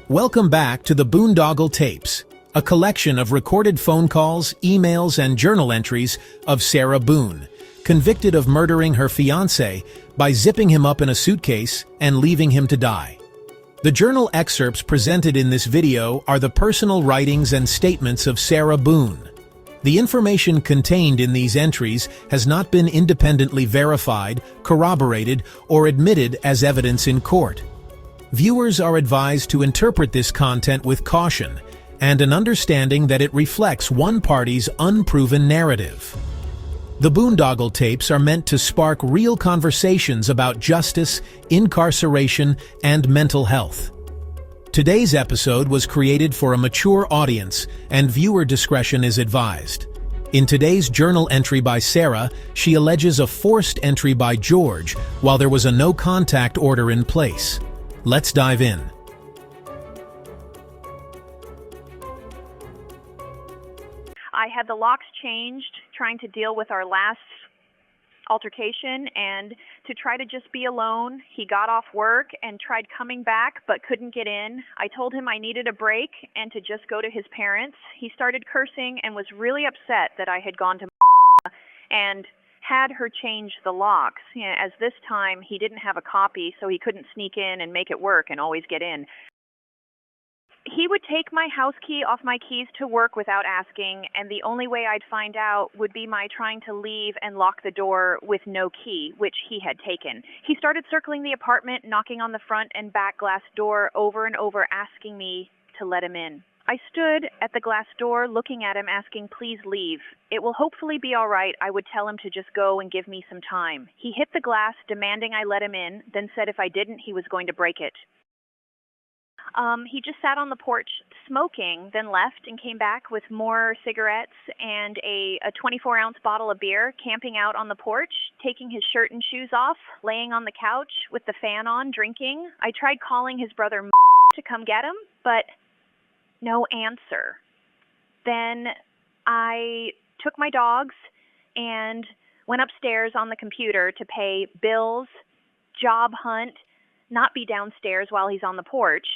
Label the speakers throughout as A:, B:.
A: Welcome back to the Boondoggle Tapes, a collection of recorded phone calls, emails, and journal entries of Sarah Boone, convicted of murdering her fiancé by zipping him up in a suitcase and leaving him to die. The journal excerpts presented in this video are the personal writings and statements of Sarah Boone. The information contained in these entries has not been independently verified, corroborated, or admitted as evidence in court. Viewers are advised to interpret this content with caution and an understanding that it reflects one party's unproven narrative. The Boondoggle Tapes are meant to spark real conversations about justice, incarceration, and mental health. Today's episode was created for a mature audience, and viewer discretion is advised. In today's journal entry by Sarah, she alleges a forced entry by George while there was a no-contact order in place. Let's dive in.
B: I had the locks changed, trying to deal with our last altercation and to try to just be alone. He got off work and tried coming back but couldn't get in. I told him I needed a break and to just go to his parents. He started cursing and was really upset that I had gone to and had her change the locks, as this time he didn't have a copy, so he couldn't sneak in and make it work and always get in. He would take my house key off my keys to work without asking, and the only way I'd find out would be my trying to leave and lock the door with no key, which he had taken. He started circling the apartment, knocking on the front and back glass door over and over, asking me to let him in. I stood at the glass door looking at him, asking, "Please leave. It will hopefully be all right." I would tell him to just go and give me some time. He hit the glass, demanding I let him in, then said if I didn't, he was going to break it. He just sat on the porch smoking, then left and came back with more cigarettes and a 24-ounce bottle of beer, camping out on the porch, taking his shirt and shoes off, laying on the couch with the fan on, drinking. I tried calling his brother to come get him, but no answer. Then I took my dogs and went upstairs on the computer to pay bills, job hunt, not be downstairs while he's on the porch.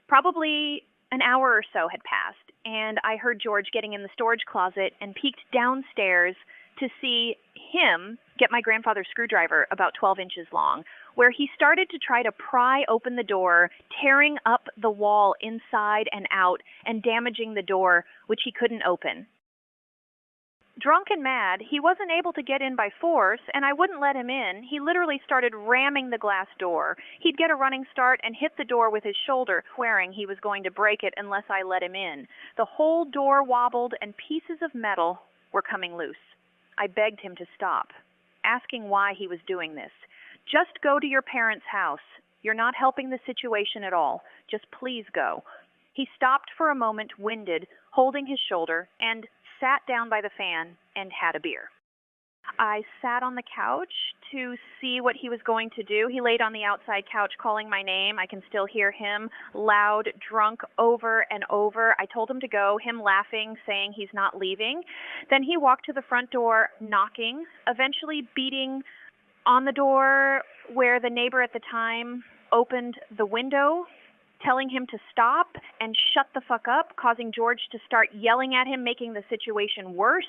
B: Probably an hour or so had passed, and I heard George getting in the storage closet and peeked downstairs to see him get my grandfather's screwdriver about 12 inches long, where he started to try to pry open the door, tearing up the wall inside and out and damaging the door, which he couldn't open. Drunk and mad, he wasn't able to get in by force, and I wouldn't let him in. He literally started ramming the glass door. He'd get a running start and hit the door with his shoulder, swearing he was going to break it unless I let him in. The whole door wobbled, and pieces of metal were coming loose. I begged him to stop, asking why he was doing this. "Just go to your parents' house. You're not helping the situation at all. Just please go." He stopped for a moment, winded, holding his shoulder, and sat down by the fan and had a beer. I sat on the couch to see what he was going to do. He laid on the outside couch calling my name. I can still hear him, loud, drunk, over and over. I told him to go, him laughing, saying he's not leaving. Then he walked to the front door, knocking, eventually beating on the door where the neighbor at the time opened the window, telling him to stop and shut the fuck up, causing George to start yelling at him, making the situation worse.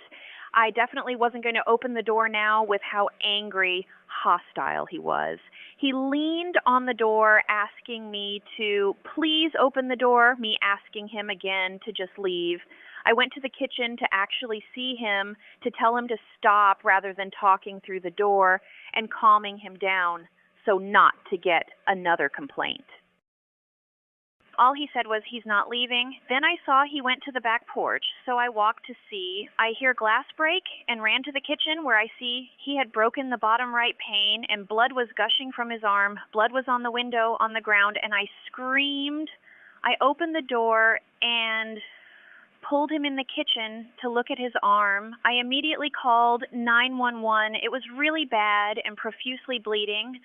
B: I definitely wasn't going to open the door now with how angry, hostile he was. He leaned on the door, asking me to please open the door, me asking him again to just leave. I went to the kitchen to actually see him, to tell him to stop rather than talking through the door and calming him down so not to get another complaint. All he said was he's not leaving. Then I saw he went to the back porch, so I walked to see. I hear glass break and ran to the kitchen where I see he had broken the bottom right pane and blood was gushing from his arm. Blood was on the window, on the ground, and I screamed. I opened the door and pulled him in the kitchen to look at his arm. I immediately called 911. It was really bad and profusely bleeding.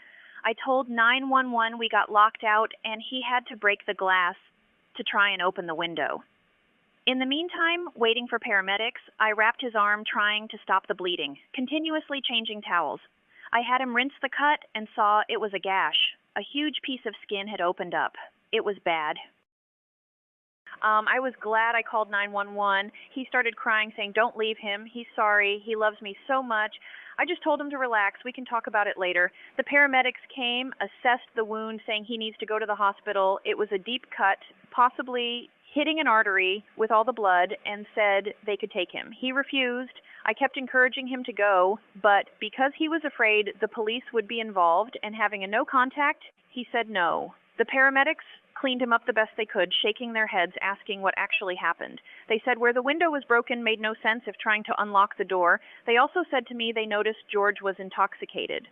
B: I told 911 we got locked out and he had to break the glass to try and open the window. In the meantime, waiting for paramedics, I wrapped his arm trying to stop the bleeding, continuously changing towels. I had him rinse the cut and saw it was a gash. A huge piece of skin had opened up. It was bad. I was glad I called 911. He started crying, saying, "Don't leave him. He's sorry. He loves me so much." I just told him to relax. We can talk about it later. The paramedics came, assessed the wound, saying he needs to go to the hospital. It was a deep cut, possibly hitting an artery with all the blood, and said they could take him. He refused. I kept encouraging him to go, but because he was afraid the police would be involved and having a no contact, he said no. The paramedics cleaned him up the best they could, shaking their heads, asking what actually happened. They said where the window was broken made no sense if trying to unlock the door. They also said to me they noticed George was intoxicated.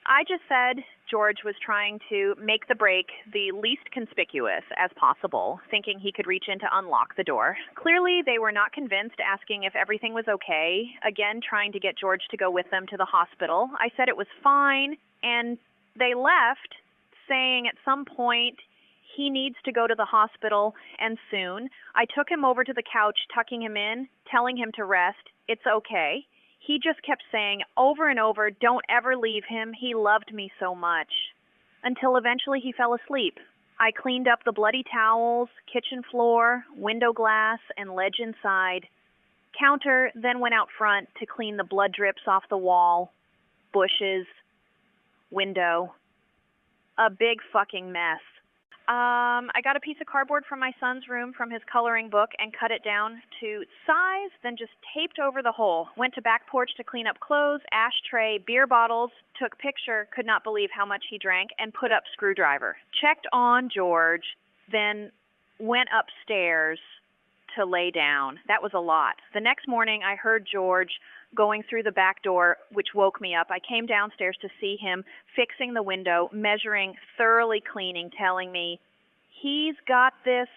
B: I just said George was trying to make the break the least conspicuous as possible, thinking he could reach in to unlock the door. Clearly, they were not convinced, asking if everything was okay, again trying to get George to go with them to the hospital. I said it was fine, and they left, saying at some point he needs to go to the hospital, and soon. I took him over to the couch, tucking him in, telling him to rest. It's okay. He just kept saying over and over, "Don't ever leave him. He loved me so much." Until eventually he fell asleep. I cleaned up the bloody towels, kitchen floor, window glass, and ledge inside. Counter then went out front to clean the blood drips off the wall, bushes, window. A big fucking mess. I got a piece of cardboard from my son's room from his coloring book and cut it down to size, then just taped over the hole. Went to back porch to clean up clothes, ashtray, beer bottles, took picture, could not believe how much he drank, and put up screwdriver. Checked on George, then went upstairs to lay down. That was a lot. The next morning, I heard George going through the back door, which woke me up. I came downstairs to see him fixing the window, measuring, thoroughly cleaning, telling me, "He's got this.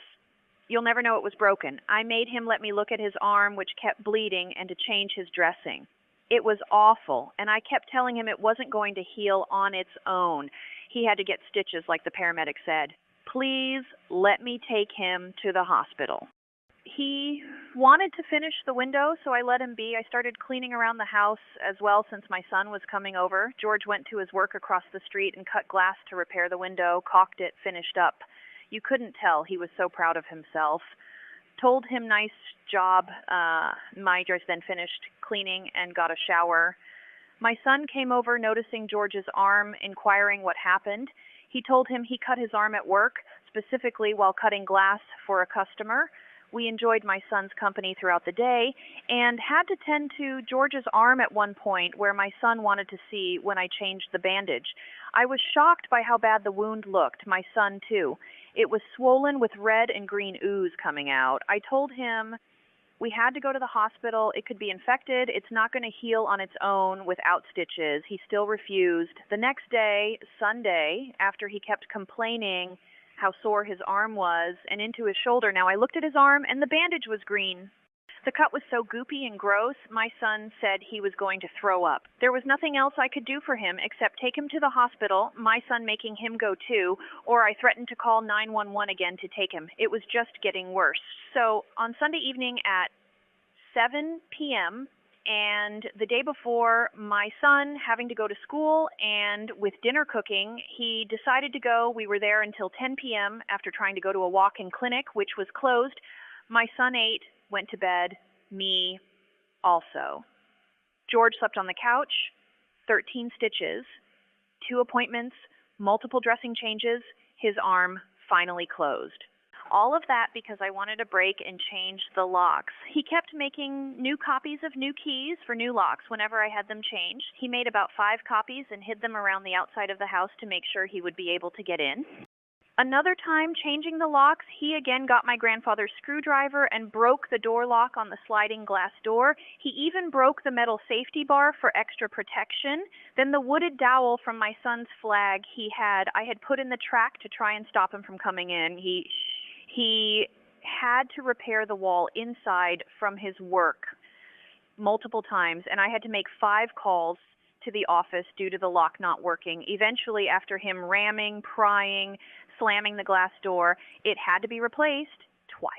B: You'll never know it was broken." I made him let me look at his arm, which kept bleeding, and to change his dressing. It was awful, and I kept telling him it wasn't going to heal on its own. He had to get stitches, like the paramedic said. "Please let me take him to the hospital." He wanted to finish the window, so I let him be. I started cleaning around the house as well since my son was coming over. George went to his work across the street and cut glass to repair the window, caulked it, finished up. You couldn't tell. He was so proud of himself. Told him nice job. Just then finished cleaning and got a shower. My son came over noticing George's arm, inquiring what happened. He told him he cut his arm at work, specifically while cutting glass for a customer. We enjoyed my son's company throughout the day and had to tend to George's arm at one point where my son wanted to see when I changed the bandage. I was shocked by how bad the wound looked, my son too. It was swollen with red and green ooze coming out. I told him we had to go to the hospital. It could be infected. It's not going to heal on its own without stitches. He still refused. The next day, Sunday, after he kept complaining how sore his arm was and into his shoulder. Now I looked at his arm and the bandage was green. The cut was so goopy and gross, my son said he was going to throw up. There was nothing else I could do for him except take him to the hospital, my son making him go too, or I threatened to call 911 again to take him. It was just getting worse. So on Sunday evening at 7 p.m., and the day before, my son having to go to school and with dinner cooking, he decided to go. We were there until 10 p.m. after trying to go to a walk-in clinic, which was closed. My son ate, went to bed, me also. George slept on the couch, 13 stitches, 2 appointments, multiple dressing changes, his arm finally closed. All of that because I wanted to break and change the locks. He kept making new copies of new keys for new locks whenever I had them changed. He made about 5 copies and hid them around the outside of the house to make sure he would be able to get in. Another time changing the locks, he again got my grandfather's screwdriver and broke the door lock on the sliding glass door. He even broke the metal safety bar for extra protection. Then the wooded dowel from my son's flag I had put in the track to try and stop him from coming in. He had to repair the wall inside from his work multiple times, and I had to make 5 calls to the office due to the lock not working. Eventually, after him ramming, prying, slamming the glass door, it had to be replaced twice.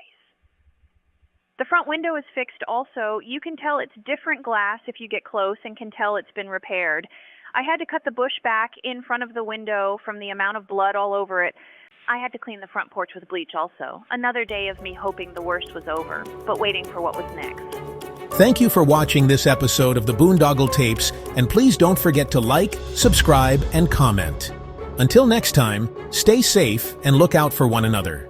B: The front window is fixed also. You can tell it's different glass if you get close and can tell it's been repaired. I had to cut the bush back in front of the window from the amount of blood all over it. I had to clean the front porch with bleach also. Another day of me hoping the worst was over, but waiting for what was next.
A: Thank you for watching this episode of the Boondoggle Tapes, and please don't forget to like, subscribe, and comment. Until next time, stay safe and look out for one another.